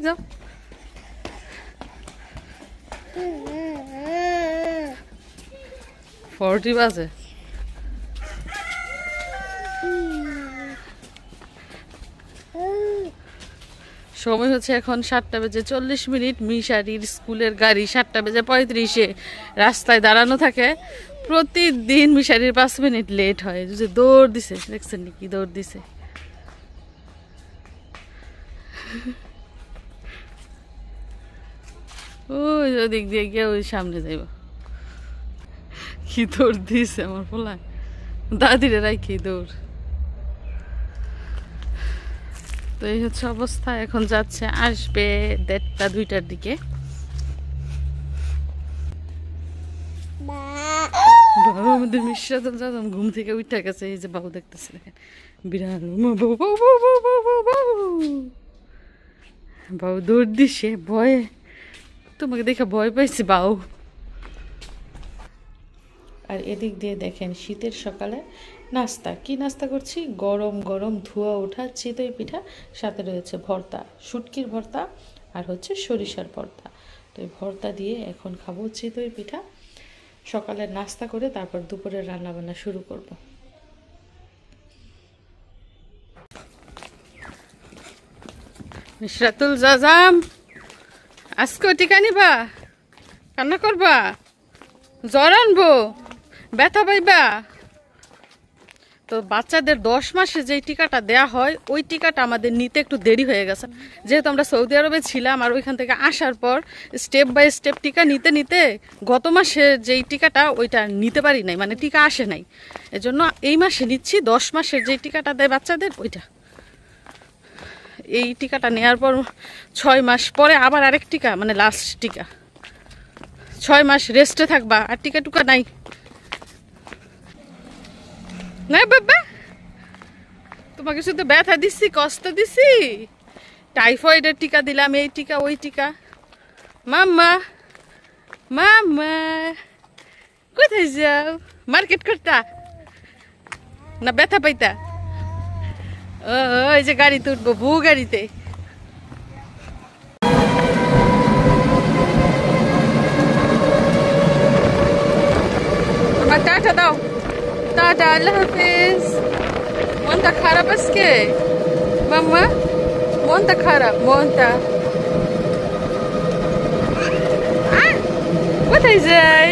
যাও। 40 বাজে। সময় হচ্ছে এখন 7:40। মিশারির স্কুলের গাড়ি 7:35 রাস্তায় দাঁড়ানো থাকে। প্রতিদিন মিশারির 5 মিনিট লেট হয়। যে দৌড় দিছে, দেখছেন নাকি দৌড় দিছে। ওই ওদিক দিয়ে গিয়ে ওই সামনে যাইব। কি দৌড় দিছে আমার পোলা, দাদিরে রাখি দৌড়। তো এই হচ্ছে অবস্থা। এখন যাচ্ছে, আসবে 1:30 2টার দিকে। বাবু আমাদের মিশ্রাতুল জাজাম ঘুম থেকে উঠে গেছে। এই যে বাবু দেখতেছে, দেখেন বিড়াল। বাবু দৌড় দিছে ভয়ে, তোমাকে দেখে ভয় পাইছে বাবু। আর এদিক দিয়ে দেখেন শীতের সকালে নাস্তা। কি নাস্তা করছি? গরম গরম ধোয়া ওঠা চিতই পিঠা, সাথে রয়েছে ভর্তা, শুটকির ভর্তা আর হচ্ছে সরিষার ভর্তা। তো এই ভর্তা দিয়ে এখন খাবো চিতই পিঠা। সকালে নাস্তা করে তারপর দুপুরে রান্না বান্না শুরু করব। মিশরাতুল জাজাম, আজকে টিকা নিবা? কান্না করবা? জ্বর আনবো? ব্যথা পাইবা? তো বাচ্চাদের 10 মাসে যেই টিকাটা দেয়া হয়, ওই টিকাটা আমাদের নিতে একটু দেরি হয়ে গেছে। যেহেতু আমরা সৌদি আরবে ছিলাম আর ওইখান থেকে আসার পর স্টেপ বাই স্টেপ টিকা নিতে নিতে গত মাসে যেই টিকাটা ওইটা নিতে পারি নাই, মানে টিকা আসে নাই। এজন্য এই মাসে নিচ্ছি 10 মাসের যেই টিকাটা দেয় বাচ্চাদের ওইটা। এই টিকাটা নেওয়ার পর 6 মাস পরে আবার আরেক টিকা, মানে লাস্ট টিকা। 6 মাস রেস্টে থাকবা, আর টিকা টুকা নাই। না বাবা, তোমাকে শুধু ব্যথা দিচ্ছি, কষ্ট দিছি। টাইফয়েডের টিকা দিলাম, এই টিকা ওই টিকা। মাম্মা মাম্মা কোথায় যাও? মার্কেট করতা না ব্যথা পাইতা? ও এই যে গাড়িতে উঠবো, বউ গাড়িতে। তোমার টাটা দাও, টাটা, আল্লাহ হাফিজ। মনটা খারাপ আজকে মাম্মা, মনটা খারাপ, মনটা। কোথায় যাই,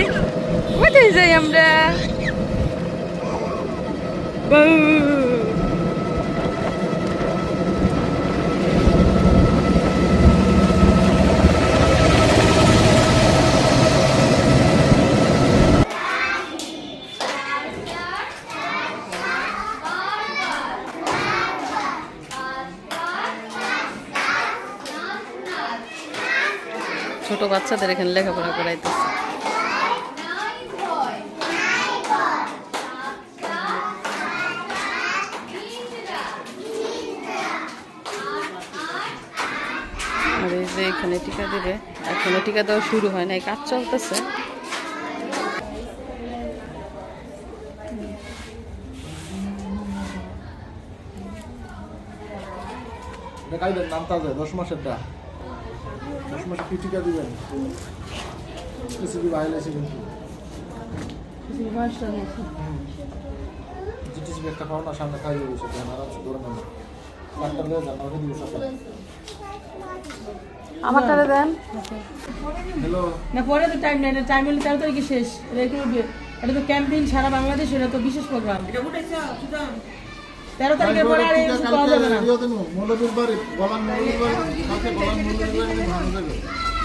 কোথায় যাই আমরা? ছোট বাচ্চাদের এখানে লেখাপড়া করাইতেছে। আর এই যে এখানে টিকা দেবে, এখনো টিকা দেওয়া শুরু হয় না, কাজ চলতেছে। নামটা 10 মাসেরটা, 10 মাসে কি টিকা দিবেন? বাইরে আছে কিন্তু জিটিসি একটা খাও না, সামনে খাইয়ে বসে দেন, আরামসে ধরে নেন। ডাক্তার দিয়ে যান, আমাকে দিয়ে সকালে। আমারটারে দেন। হ্যালো না, পরে তো টাইম নেই, টাইম হলে 13 তারিখে শেষ। এটা তো ক্যাম্পেইন সারা বাংলাদেশ, এটা তো বিশেষ প্রোগ্রাম। 13 তারিখের পরে আর কিছু পাওয়া যাবে না। মৌলবীর বাড়ি, গলান মৌলবীর বাড়ি, কাছে গলান মৌলবীর বাড়ি ভালো যাবে।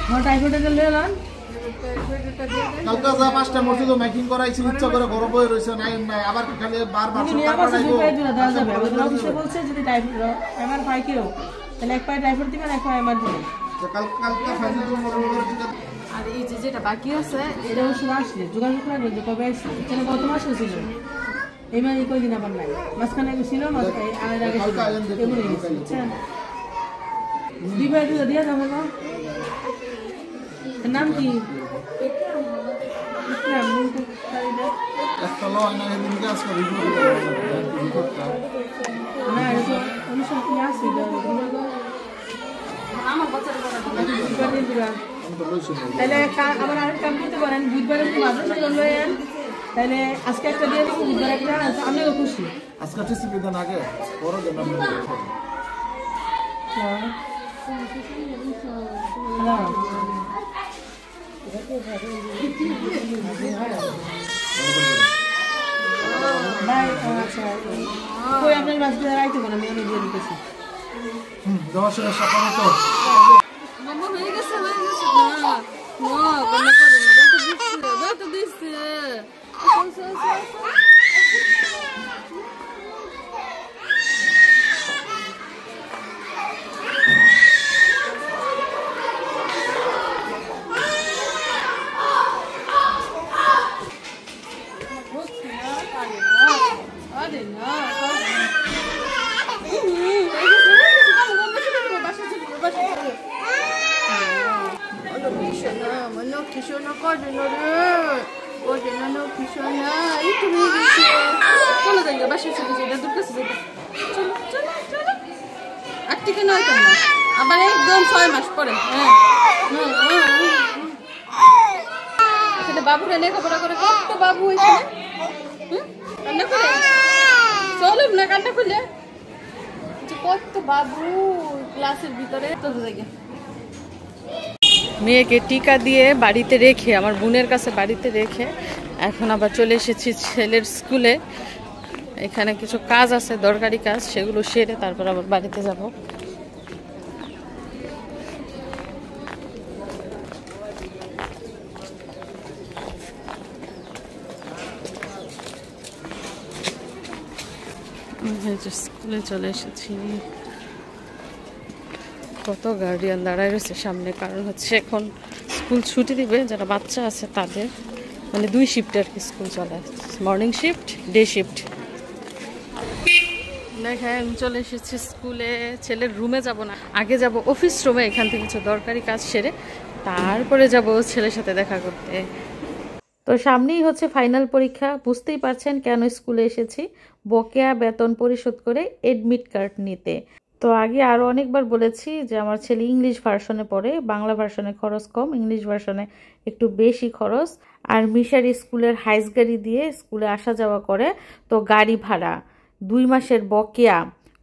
হ্যাঁ, টাইফয়েডের জন্য এলাম। কালকে যা 5টা মসজিদে মাইকিং করাইছি, ইচ্ছা করে ঘর বয়ে রইছে, নাই নাই আবার খালি বারবার সরকার পাঠাইবো। দেওয়া যাবে, আমাদের অফিসে বলছে যদি টাইফয়েড এমআর পাই কেউ, তাহলে এক পায়ে টাইফয়েড দিবেন, এক পায়ে এমআর দিবেন। কালকে ফাইনাল মৌলবীর টিকা। আর এই যে যেটা বাকি আছে এটা ওষুধ আসছে, যোগাযোগ করে বলতে কবে আসছে। এখানে কত মাস হয়েছিল? এই মানে কয়দিন আবার নাই, মাঝখানে ছিল, আগে আগে ছিল, এগুলো বুঝছেন। 2 ভাই দিয়ে যাবো না। নাম কি? একটা লো আইনা এদিন কাজ করি রিপোর্টটা না, এটা অনুষ্ঠান কি আছে? আমার বাচ্চাটা করার জন্য বুধবার দিন দিবা আমি তো লইছি না। তাহলে আবার আরেক কাম করতে পারেন বুধবারে যদি মাদ্রাসা লইয়েন তাহলে আজকে একটা দিয়ে দেবো বুধবার একটা আমিও খুশি আজকে টিসিপি দেন আগে বড় দেন আমি কই আপনার বাচ্চা রাইতে কোন আমি দিয়ে দিতেছি দেওয়ার সময় সকালে তো মামা হয়ে গেছে না কান্না করে না ব্যথা দিচ্ছে Kisona করে না রে ওরে না নো কিশোনা এই তো হয়ে গেছে চলো যাই বাসা চলে যাই দাদুর কাছে যাই চলো চলো চলো আর ঠিক নয় কেন আবার একদম 6 মাস পরে হ্যাঁ এটা বাবুরা লেখাপড়া করে কত বাবু হয়েছে কান্না করে চলো না কান্না করলে কত বাবু ক্লাসের ভিতরে তো যাই মেয়েকে টিকা দিয়ে বাড়িতে রেখে আমার বোনের কাছে বাড়িতে রেখে এখন আবার চলে এসেছি ছেলের স্কুলে এখানে কিছু কাজ আছে দরকারি কাজ সেগুলো সেরে তারপর আবার বাড়িতে যাব স্কুলে চলে এসেছি কত গার্ডিয়ান দাঁড়ায় রয়েছে সামনে কারণ হচ্ছে এখন স্কুল ছুটি দিবে যারা বাচ্চা আছে তাদের মানে 2 শিফটে আর কি স্কুল চলে মর্নিং শিফট ডে শিফট দেখেন চলে এসেছি স্কুলে ছেলের রুমে যাব না আগে যাব অফিস রুমে এখান থেকে কিছু দরকারি কাজ সেরে তারপরে যাব ছেলের সাথে দেখা করতে তো সামনেই হচ্ছে ফাইনাল পরীক্ষা বুঝতেই পারছেন কেন স্কুলে এসেছি বকেয়া বেতন পরিশোধ করে এডমিট কার্ড নিতে তো আগে আরও অনেকবার বলেছি যে আমার ছেলে ইংলিশ ভার্সনে পড়ে বাংলা ভার্সনে খরচ কম ইংলিশ ভার্সনে একটু বেশি খরচ আর মিশারি স্কুলের হাইস গাড়ি দিয়ে স্কুলে আসা যাওয়া করে তো গাড়ি ভাড়া 2 মাসের বকেয়া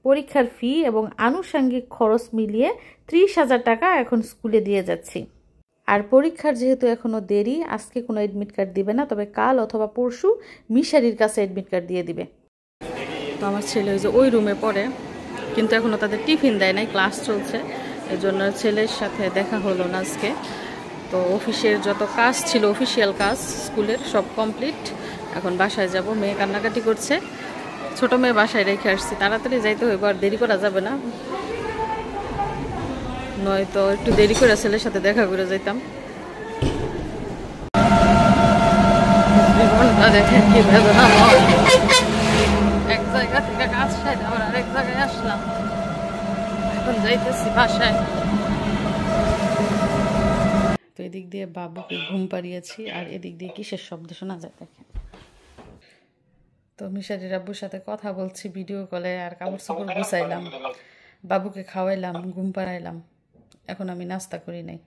পরীক্ষার ফি এবং আনুষঙ্গিক খরচ মিলিয়ে 30,000 টাকা এখন স্কুলে দিয়ে যাচ্ছি আর পরীক্ষার যেহেতু এখনও দেরি আজকে কোনো এডমিট কার্ড দিবে না তবে কাল অথবা পরশু মিশারির কাছে এডমিট কার্ড দিয়ে দিবে তো আমার ছেলে ওই রুমে পড়ে কিন্তু এখনও তাদের টিফিন দেয় নাই ক্লাস চলছে এই জন্য ছেলের সাথে দেখা হলো না আজকে তো অফিসের যত কাজ ছিল অফিসিয়াল কাজ স্কুলের সব কমপ্লিট এখন বাসায় যাব মেয়ে কান্নাকাটি করছে ছোট মেয়ে বাসায় রেখে আসছি তাড়াতাড়ি যাইতে হইব আর দেরি করা যাবে না নয়তো একটু দেরি করে ছেলের সাথে দেখা করে যাইতাম দেখেন কি বেদনা এক জায়গা থেকে কাজ সাইড আবার আরেক জায়গায় আসলাম এখন যাইতেছি বাসায় তো এদিক দিয়ে বাবুকে ঘুম পাড়িয়েছি আর এদিক দিয়ে কিসের শব্দ শোনা যায় দেখেন তো মিশারির আব্বুর সাথে কথা বলছি ভিডিও কলে আর কাপড় চোপড় গুছাইলাম বাবুকে খাওয়াইলাম ঘুম পাড়াইলাম এখন আমি নাস্তা করি নাই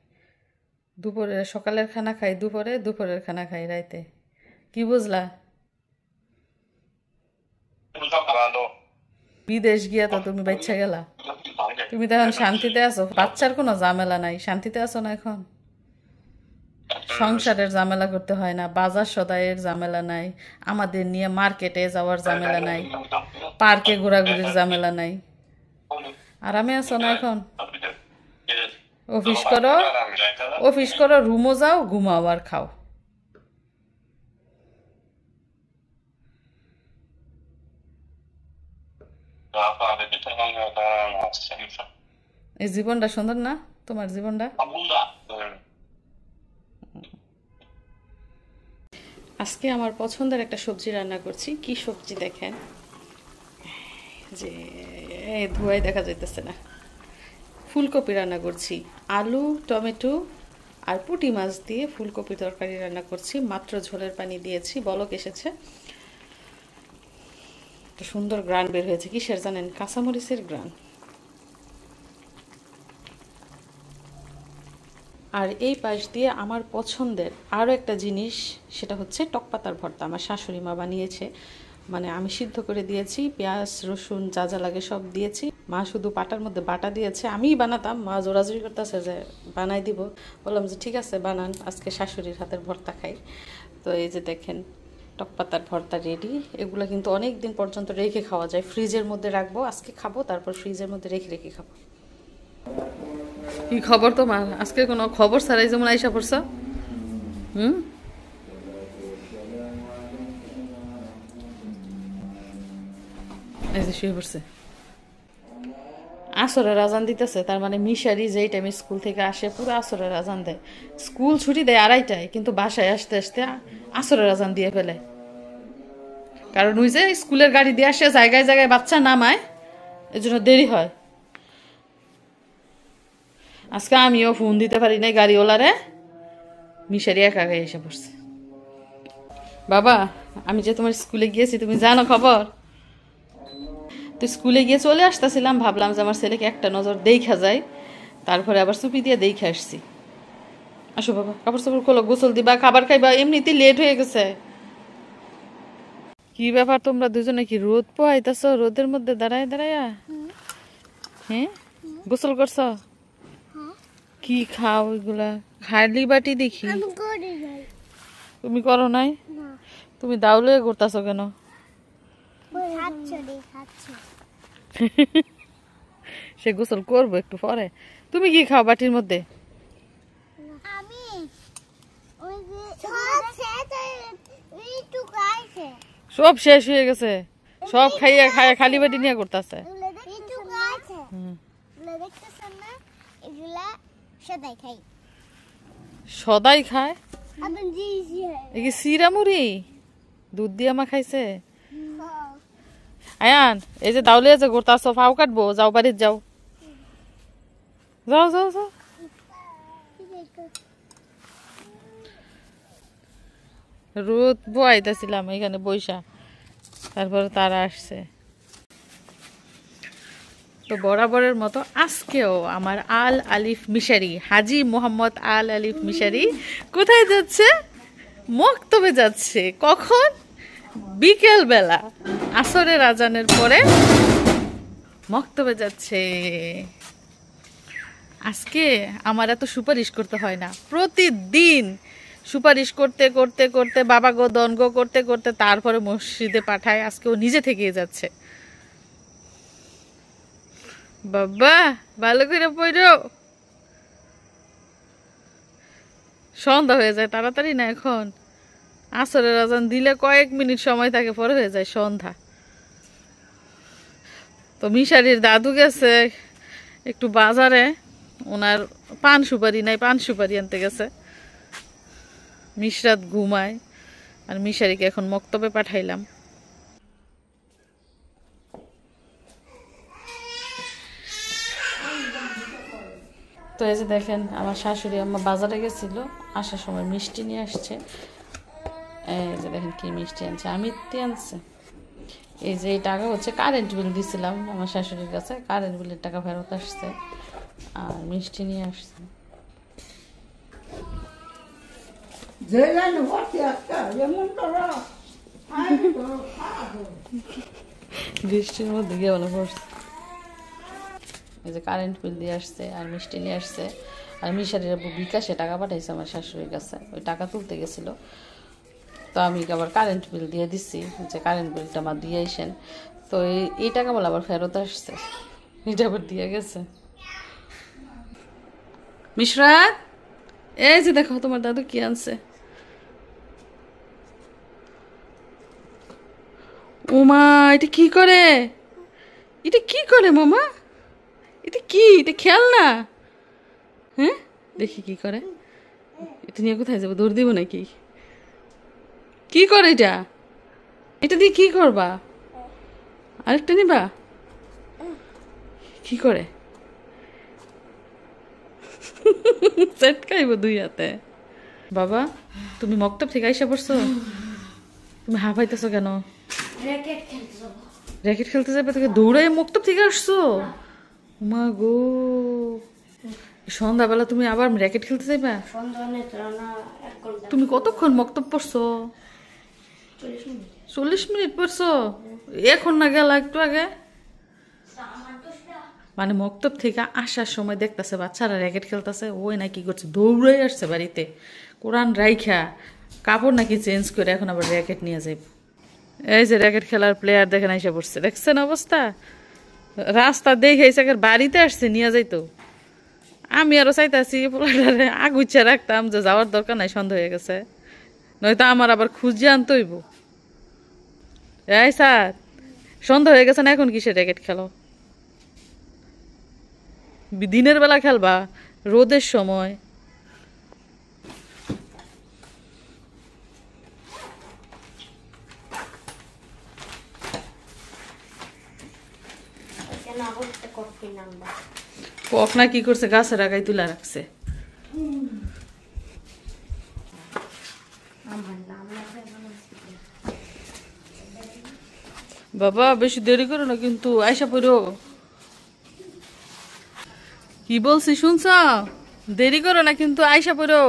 দুপুরে সকালের খানা খাই দুপুরে দুপুরের খানা খাই রাইতে কি বুঝলা বিদেশ গিয়া তো তুমি বাচ্চা গেলা তুমি তো এখন শান্তিতে আছো বাচ্চার কোনো ঝামেলা নাই শান্তিতে আছো না এখন সংসারের ঝামেলা করতে হয় না বাজার সদাইয়ের ঝামেলা নাই আমাদের নিয়ে মার্কেটে যাওয়ার ঝামেলা নাই পার্কে ঘোরাঘুরির ঝামেলা নাই আরামে আছো না এখন অফিস করো রুমও যাও ঘুমাও আর খাও এই জীবনটা সুন্দর না তোমার জীবনটা আজকে আমার পছন্দের একটা সবজি রান্না করছি কি সবজি দেখেন যে ধোয়াই দেখা যাইতেছে না ফুলকপি রান্না করছি আলু টমেটো আর পুঁটি মাছ দিয়ে ফুলকপি তরকারি রান্না করছি মাত্র ঝোলের পানি দিয়েছি বলক এসেছে তো সুন্দর গ্রান বের হয়েছে কিসের জানেন কাঁচামরিচের গ্রান আর এই পাশ দিয়ে আমার পছন্দের আরও একটা জিনিস, সেটা হচ্ছে টক পাতার ভর্তা। আমার শাশুড়ি মা বানিয়েছে, মানে আমি সিদ্ধ করে দিয়েছি, পেঁয়াজ রসুন যা যা লাগে সব দিয়েছি, মা শুধু পাটার মধ্যে বাটা দিয়েছে। আমিই বানাতাম, মা জোরাজোরি করতেছে যে বানাই দিব। বললাম যে ঠিক আছে বানান, আজকে শাশুড়ির হাতের ভর্তা খাই। তো এই যে দেখেন টক পাতার ভর্তা রেডি। এগুলো কিন্তু অনেক দিন পর্যন্ত রেখে খাওয়া যায়, ফ্রিজের মধ্যে রাখবো, আজকে খাবো, তারপর ফ্রিজের মধ্যে রেখে রেখে খাবো। কি খবর তোমার? আজকে কোনো খবর ছাড়াই যেমন আইসা পড়ছ। এই যে শুয়ে পড়ছে, আসরের আজান দিতেছে। তার মানে মিশারি যেই টাইমে স্কুল থেকে আসে পুরো আসরের আজান দেয়। স্কুল ছুটি দেয় 2:30টায়, কিন্তু বাসায় আসতে আসতে আসরের আজান দিয়ে ফেলে। কারণ ওই যে স্কুলের গাড়ি দিয়ে আসে, জায়গায় জায়গায় বাচ্চা নামায়, এই জন্য দেরি হয়। আজকে আমিও ফোন দিতে পারি নাই গাড়িওয়ালারে, মিশারি একা একা এসে পড়ছে। বাবা, আমি যে তোমার স্কুলে গিয়েছি তুমি জানো খবর? তো স্কুলে গিয়ে চলে আসতেছিলাম, ভাবলাম যে আমার ছেলেকে একটা নজর দেখা যায়, তারপরে আবার চুপি দিয়ে দেখে আসছি। আসো বাবা, কাপড় চাপড় খোলো, গোসল দিবা, খাবার খাইবা, এমনিতেই লেট হয়ে গেছে। কি ব্যাপার তোমরা দুজনে কি রোদ পোহাইতেছ? রোদের মধ্যে দাঁড়ায় দাঁড়ায়া? হ্যাঁ, গোসল করছ? কি খাও এগুলা? খালি বাটি দেখি। তুমি করো নাই? তুমি দাউলে করতেছ কেন? সে গোসল করবো একটু পরে। তুমি কি খাও বাটির মধ্যে? সব শেষ হয়ে গেছে, সব খাইয়া খাইয়া খালি বাটি নিয়ে করতেছে। সদাই খায় সিরা মুড়ি দুধ দিয়ে মা খাইছে। আয়ান, এই যে দাউলে যে করতেছ, ফাও কাটবো, যাও বাড়ির যাও, যাও যাও যাও। রোদ বয়াইতেছিলাম এখানে বৈশা, তারপরে তারা আসছে। তো বরাবরের মতো আজকেও আমার আল আলিফ মিশারি, হাজি মোহাম্মদ আল আলিফ মিশারি কোথায় যাচ্ছে? মক্তবে যাচ্ছে। কখন? বিকেল বেলা, আসরের আজানের পরে মক্তবে যাচ্ছে। আজকে আমার এত সুপারিশ করতে হয় না, প্রতিদিন সুপারিশ করতে করতে করতে বাবা গো দন গো করতে করতে তারপরে মসজিদে পাঠায়। আজকে ও নিজে থেকেই যাচ্ছে। বাবা ভালো করে পড়ো, সন্ধ্যা হয়ে যায় তাড়াতাড়ি না। এখন আসরের আজান দিলে কয়েক মিনিট সময় থাকে, পরে হয়ে যায় সন্ধ্যা। তো মিশারির দাদু গেছে একটু বাজারে, ওনার পান সুপারি নাই, পান সুপারি আনতে গেছে। মিশরাত ঘুমায়, আর মিশারিকে এখন মক্তবে পাঠাইলাম। তো এই যে দেখেন আমার শাশুড়ি আম্মা বাজারে গেছিল, আসার সময় মিষ্টি নিয়ে আসছে। এই যে দেখেন কি মিষ্টি আনছে, আমিত্তি আনছে। এই যে এই টাকা হচ্ছে কারেন্ট বিল দিছিলাম আমার শাশুড়ির কাছে, কারেন্ট বিলের টাকা ফেরত আসছে, আর মিষ্টি নিয়ে আসছে। বৃষ্টির মধ্যে গিয়ে বলে পড়ছে। এই যে কারেন্ট বিল দিয়ে আসছে আর মিষ্টি নিয়ে আসছে। আর মিশারির বিকাশে টাকা পাঠাইছে আমার শাশুড়ির কাছে, ওই টাকা তুলতে গেছিল। তো আমি আবার কারেন্ট বিল দিয়ে দিচ্ছি, যে কারেন্ট বিলটা আমার দিয়ে আসেন। তো এই টাকা বলে আবার ফেরত আসছে, এটা আবার দিয়ে গেছে। মিশরাত, এই যে দেখো তোমার দাদু কি আনছে। ওমা, এটা কি করে? এটা কি করে মামা? এটা কি? এটা খেলনা? হ্যাঁ, দেখি কি করে। এটা নিয়ে কোথায় যাবো? দৌড় দিব নাকি? কি করে এটা? এটা দিয়ে কি করবা? আরেকটা নিবা? কি করে? সেট খাইব দুই হাতে। বাবা, তুমি মক্তব থেকে আইসা পড়ছো? তুমি হাঁপাইতেছো কেন? র্যাকেট খেলতে যাবে? তোকে দৌড়াই মক্তব থেকে আসছো? মা গো, সন্ধ্যাবেলা তুমি আবার র্যাকেট খেলতে যাইবা? তুমি কতক্ষণ মক্তব পড়ছো? 40 মিনিট পড়ছো? এখন না গেল একটু আগে? মানে মক্তব থেকে আসার সময় দেখতেছে বাচ্চারা র্যাকেট খেলতেছে, ওই নাকি করছে দৌড়াই আসছে বাড়িতে, কোরআন রাইখা কাপড় নাকি চেঞ্জ করে এখন আবার র্যাকেট নিয়ে যাইব। এই যে র্যাকেট খেলার প্লেয়ার দেখেন আইসা পড়ছে, দেখছেন অবস্থা? রাস্তা দেখে বাড়িতে আসছে নিয়ে যাইতো। আমি আরো চাইতেছি পোলাটারে আগুচ্ছা রাখতাম যে যাওয়ার দরকার নাই, সন্ধ্যা হয়ে গেছে, নয়তো আমার আবার খুঁজে আনতে হইব। এই স্যার, সন্ধ্যা হয়ে গেছে না, এখন কিসের র্যাকেট খেলো? দিনের বেলা খেলবা, রোদের সময়। কক না কি করছে, গাছের আগায় তুলে রাখছে। বাবা বেশি দেরি করো না কিন্তু, আয়সা পড়ো। কি বলছি শুনছ? দেরি করো না কিন্তু, আয়সা পড়ো।